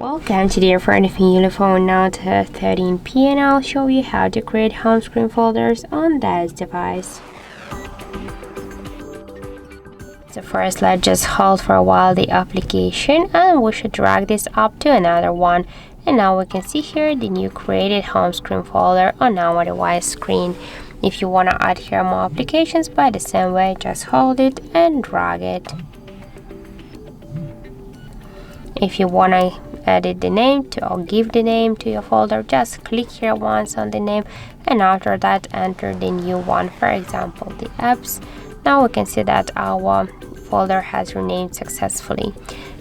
Welcome to the front of UleFone Note 13P, and I'll show you how to create home screen folders on this device. So first, let's just hold for a while the application, and we should drag this up to another one. And now we can see here the new created home screen folder on our device screen. If you want to add here more applications by the same way, just hold it and drag it. If you want to edit the name or give the name to your folder, just click here once on the name, and after that enter the new one, for example the apps. Now we can see that our folder has renamed successfully.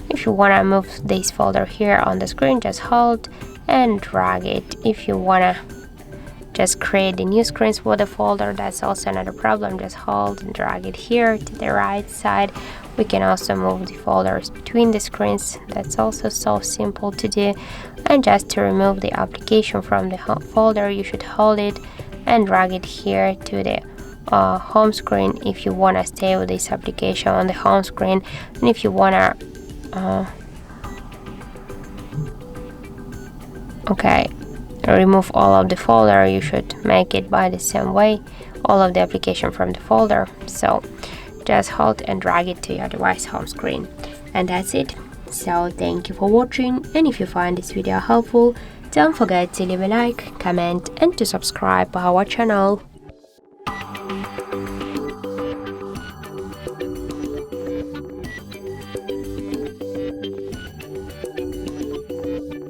If you want to move this folder here on the screen, just hold and drag it. If you want to just create the new screens for the folder, that's also not a problem. Just hold and drag it here to the right side. We can also move the folders between the screens. That's also so simple to do. And just to remove the application from the folder, you should hold it and drag it here to the home screen if you want to stay with this application on the home screen. And if you want to remove all of the folder, you should make it by the same way, all of the application from the folder. So just hold and drag it to your device home screen, and that's it. So thank you for watching, and if you find this video helpful, don't forget to leave a like, comment and to subscribe to our channel.